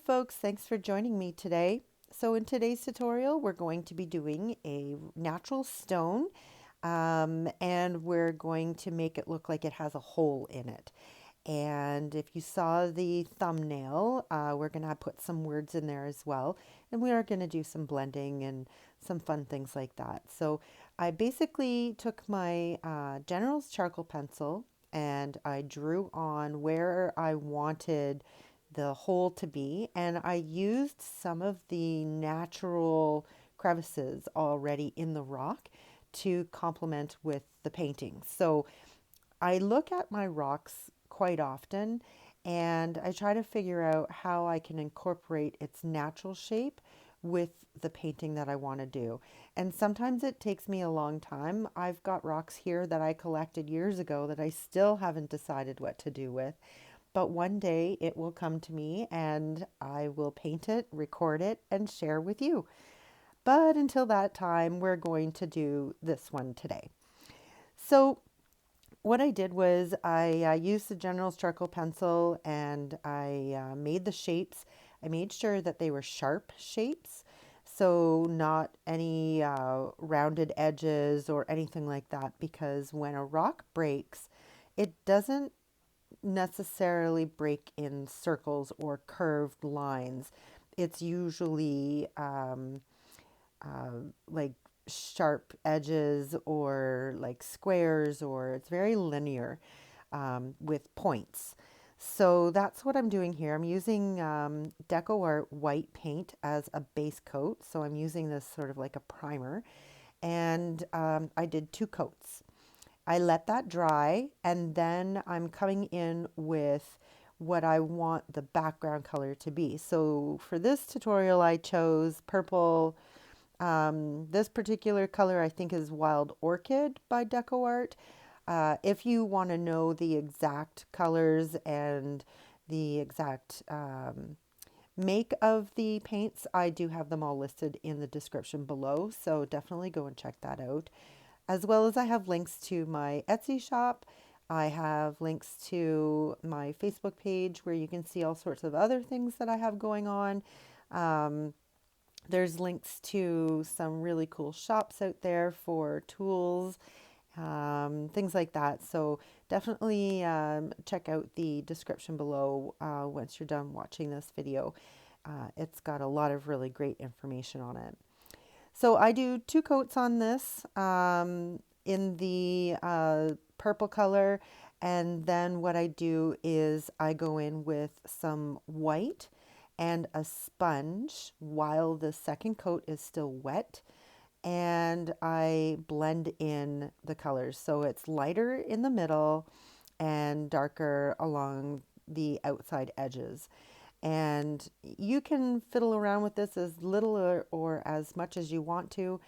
folks, thanks for joining me today. So in today's tutorial, we're going to be doing a natural stone and we're going to make it look like it has a hole in it. And if you saw the thumbnail, we're going to put some words in there as well. And we are going to do some blending and some fun things like that. So I basically took my General's charcoal pencil and I drew on where I wanted the hole to be. And I used some of the natural crevices already in the rock to complement with the painting. So I look at my rocks quite often and I try to figure out how I can incorporate its natural shape with the painting that I want to do. And sometimes it takes me a long time. I've got rocks here that I collected years ago that I still haven't decided what to do with. But one day it will come to me and I will paint it, record it, and share with you. But until that time, we're going to do this one today. So what I did was I used the General's charcoal pencil and I made the shapes. I made sure that they were sharp shapes, so not any rounded edges or anything like that, because when a rock breaks, it doesn't necessarily break in circles or curved lines. It's usually like sharp edges or like squares, or it's very linear with points. So that's what I'm doing here. I'm using DecoArt white paint as a base coat. So I'm using this sort of like a primer. And I did 2 coats. I let that dry and then I'm coming in with what I want the background color to be. So for this tutorial, I chose purple. This particular color I think is Wild Orchid by DecoArt. If you want to know the exact colors and the exact make of the paints, I do have them all listed in the description below. So definitely go and check that out. As well as I have links to my Etsy shop. I have links to my Facebook page where you can see all sorts of other things that I have going on. There's links to some really cool shops out there for tools, things like that. So definitely check out the description below once you're done watching this video. It's got a lot of really great information on it. So I do 2 coats on this in the purple color, and then what I do is I go in with some white and a sponge while the second coat is still wet, and I blend in the colors. So it's lighter in the middle and darker along the outside edges. And you can fiddle around with this as little or as much as you want to.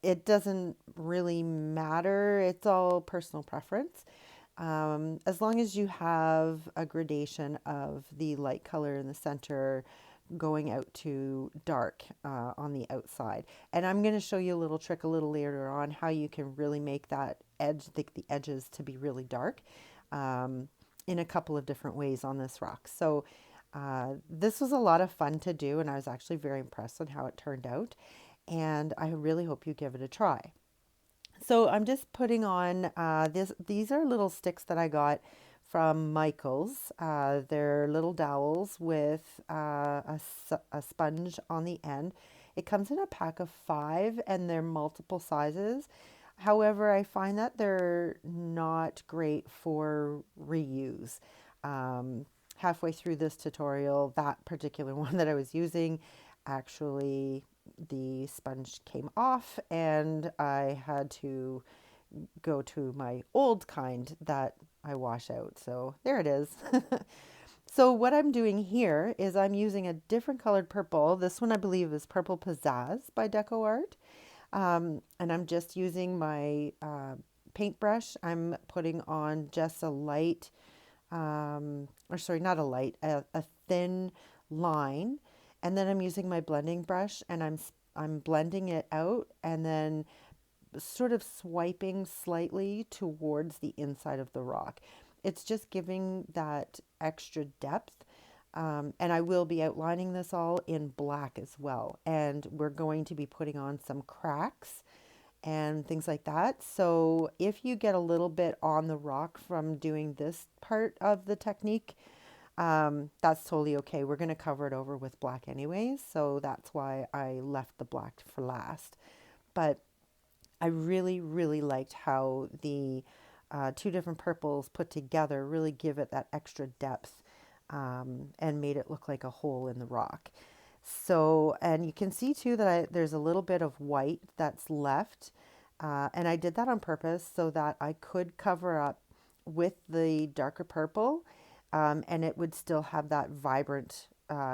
It doesn't really matter. It's all personal preference. As long as you have a gradation of the light color in the center going out to dark on the outside. And I'm going to show you a little trick a little later on how you can really make that edge, the edges to be really dark. In a couple of different ways on this rock. So this was a lot of fun to do, and I was actually very impressed on how it turned out, and I really hope you give it a try. So I'm just putting on these are little sticks that I got from Michael's. They're little dowels with a sponge on the end. It comes in a pack of 5 and they're multiple sizes. However, I find that they're not great for reuse. Halfway through this tutorial, that particular one that I was using, actually the sponge came off and I had to go to my old kind that I wash out. So there it is. So what I'm doing here is I'm using a different colored purple. This one I believe is Purple Pizzazz by DecoArt. And I'm just using my paintbrush. I'm putting on just a light, or sorry, not a light, a thin line. And then I'm using my blending brush and I'm blending it out and then sort of swiping slightly towards the inside of the rock. It's just giving that extra depth. And I will be outlining this all in black as well. And we're going to be putting on some cracks and things like that. So if you get a little bit on the rock from doing this part of the technique, that's totally okay. We're going to cover it over with black anyways. So that's why I left the black for last. But I really, really liked how the two different purples put together really give it that extra depth, and made it look like a hole in the rock. So, and you can see too that there's a little bit of white that's left. And I did that on purpose so that I could cover up with the darker purple, and it would still have that vibrant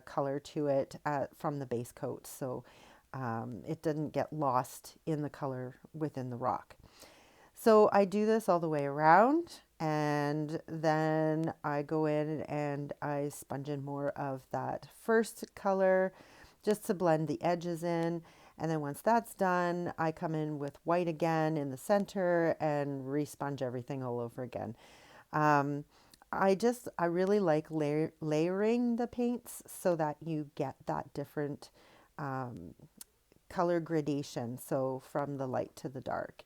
color to it from the base coat. So it didn't get lost in the color within the rock. So I do this all the way around, and then I go in and I sponge in more of that first color just to blend the edges in. And then once that's done, I come in with white again in the center and responge everything all over again. Um, I really like layering the paints so that you get that different um, color gradation. So from the light to the dark.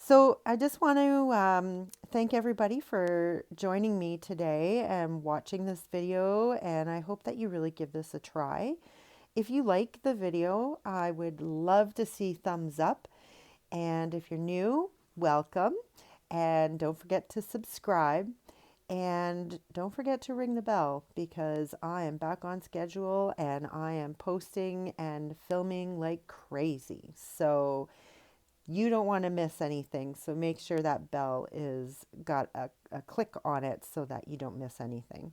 So I just want to thank everybody for joining me today and watching this video, and I hope that you really give this a try. If you like the video, I would love to see thumbs up, and if you're new, welcome, and don't forget to subscribe, and don't forget to ring the bell because I am back on schedule and I am posting and filming like crazy. So you don't want to miss anything, so make sure that bell is got a click on it so that you don't miss anything.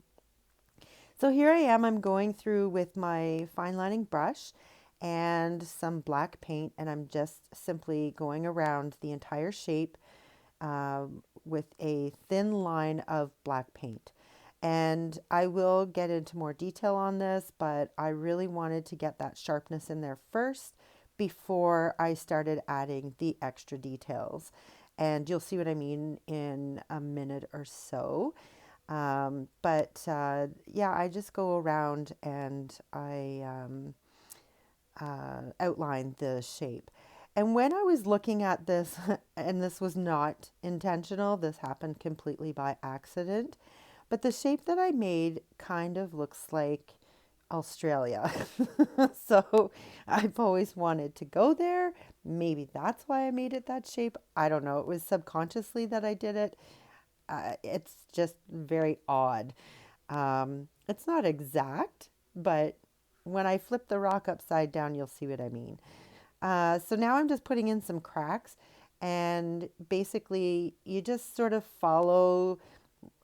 So here I am, I'm going through with my fine lining brush and some black paint, and I'm just simply going around the entire shape with a thin line of black paint. And I will get into more detail on this, but I really wanted to get that sharpness in there first before I started adding the extra details. And you'll see what I mean in a minute or so. Yeah, I just go around and I outline the shape. And when I was looking at this, and this was not intentional, this happened completely by accident, but the shape that I made kind of looks like Australia. So I've always wanted to go there. Maybe that's why I made it that shape. I don't know. It was subconsciously that I did it. It's just very odd. It's not exact, but when I flip the rock upside down, you'll see what I mean. So now I'm just putting in some cracks, and basically you just sort of follow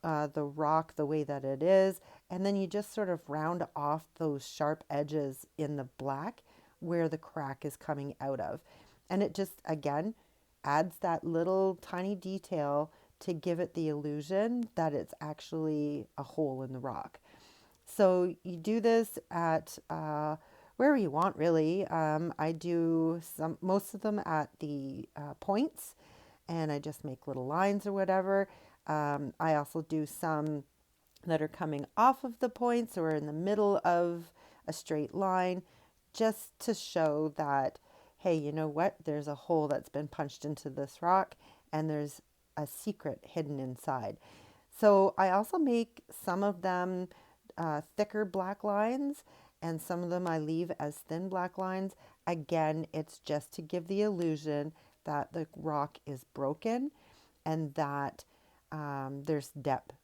the rock the way that it is, and then you just sort of round off those sharp edges in the black where the crack is coming out of. And it just, again, adds that little tiny detail to give it the illusion that it's actually a hole in the rock. So you do this at wherever you want, really. I do most of them at the points, and I just make little lines or whatever. I also do some that are coming off of the points or in the middle of a straight line, just to show that, hey, you know what? There's a hole that's been punched into this rock, and there's a secret hidden inside. So I also make some of them thicker black lines, and some of them I leave as thin black lines. Again, it's just to give the illusion that the rock is broken and that there's depth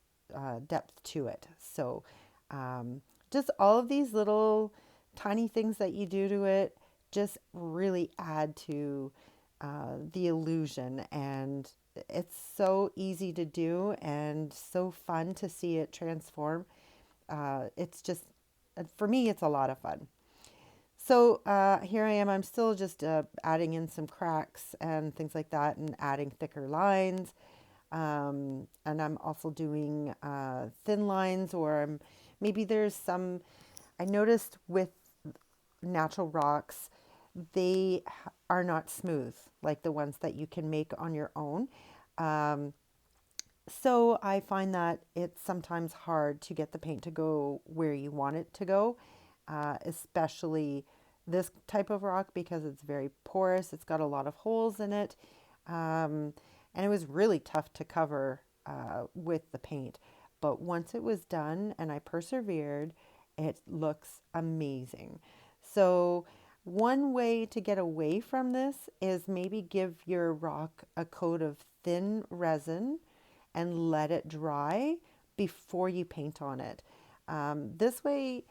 to it. So just all of these little tiny things that you do to it just really add to the illusion, and it's so easy to do and so fun to see it transform. It's just, for me, it's a lot of fun. So here I am, I'm still just adding in some cracks and things like that and adding thicker lines. And I'm also doing thin lines, or maybe there's some, I noticed with natural rocks, they are not smooth like the ones that you can make on your own. So I find that it's sometimes hard to get the paint to go where you want it to go, especially this type of rock because it's very porous. It's got a lot of holes in it. Um, and it was really tough to cover with the paint. But once it was done and I persevered, it looks amazing. So, one way to get away from this is maybe give your rock a coat of thin resin and let it dry before you paint on it. This way,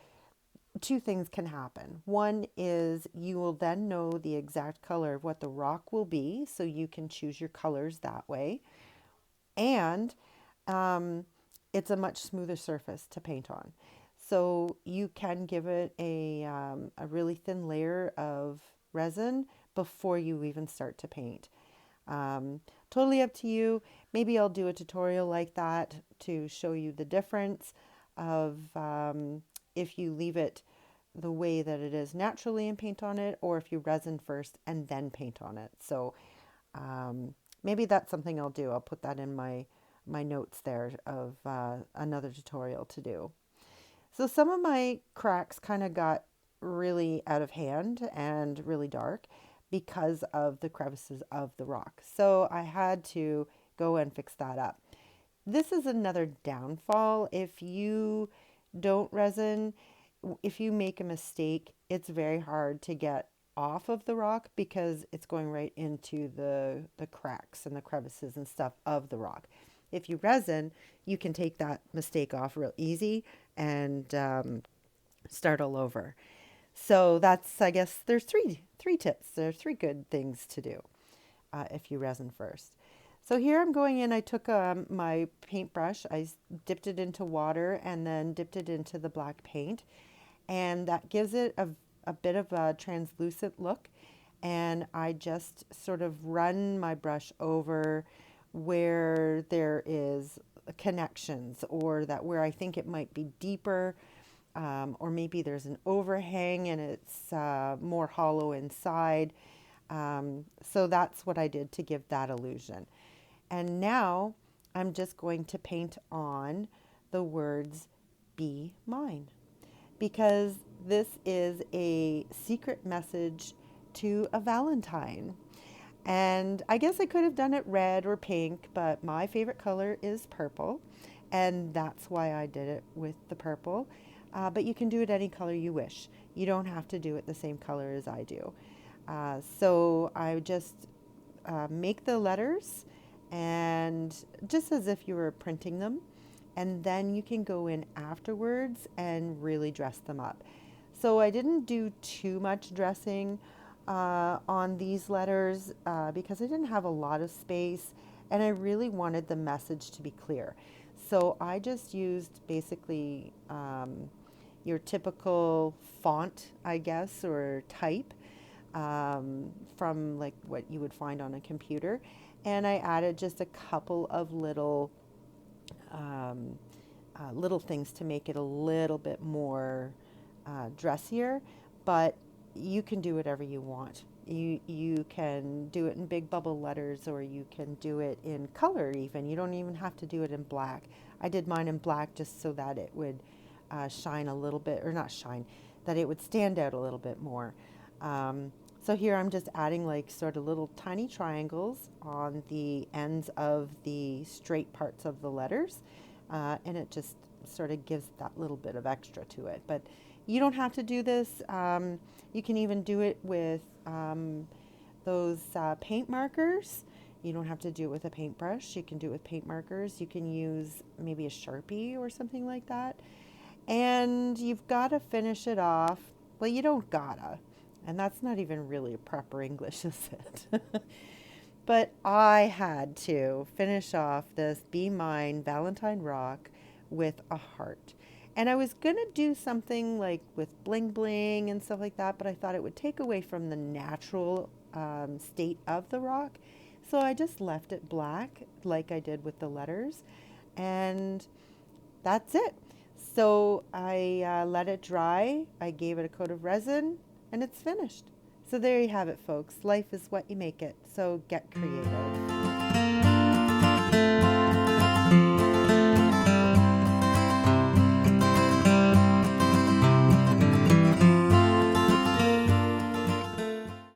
two things can happen. One is you will then know the exact color of what the rock will be, so you can choose your colors that way. And um, it's a much smoother surface to paint on. So you can give it a really thin layer of resin before you even start to paint. Um, Totally up to you. Maybe I'll do a tutorial like that to show you the difference of if you leave it the way that it is naturally and paint on it, or if you resin first and then paint on it. So maybe that's something I'll do. I'll put that in my notes there of another tutorial to do. So some of my cracks kind of got really out of hand and really dark because of the crevices of the rock. So I had to go and fix that up. This is another downfall. If you don't resin, if you make a mistake, it's very hard to get off of the rock because it's going right into the cracks and the crevices and stuff of the rock. If you resin, you can take that mistake off real easy and start all over. So that's, I guess, there's three tips. There's three good things to do if you resin first. So here I'm going in. I took my paintbrush. Dipped it into water and then dipped it into the black paint, and that gives it a bit of a translucent look. And I just sort of run my brush over where there is connections, or that where I think it might be deeper, or maybe there's an overhang and it's more hollow inside. So that's what I did to give that illusion. And now I'm just going to paint on the words "Be Mine," because this is a secret message to a Valentine. And I guess I could have done it red or pink, but my favorite color is purple. And that's why I did it with the purple. But you can do it any color you wish. You don't have to do it the same color as I do. So I just make the letters and just as if you were printing them. And then you can go in afterwards and really dress them up. So I didn't do too much dressing on these letters because I didn't have a lot of space and I really wanted the message to be clear. So I just used basically your typical font, I guess, or type from like what you would find on a computer. And I added just a couple of um, little things to make it a little bit more dressier, but you can do whatever you want. You can do it in big bubble letters, or you can do it in color even. You don't even have to do it in black. I did mine in black just so that it would shine a little bit, or not shine, that it would stand out a little bit more. So here I'm just adding like sort of little tiny triangles on the ends of the straight parts of the letters, and it just sort of gives that little bit of extra to it. But you don't have to do this. You can even do it with those paint markers. You don't have to do it with a paintbrush. You can do it with paint markers. You can use maybe a Sharpie or something like that. And you've got to finish it off. Well, you don't gotta. And that's not even really proper English, is it? But I had to finish off this Be Mine Valentine Rock with a heart. And I was going to do something like with bling bling and stuff like that, but I thought it would take away from the natural state of the rock. So I just left it black like I did with the letters. And that's it. So I let it dry. I gave it a coat of resin and it's finished. So there you have it, folks. Life is what you make it. So get creative.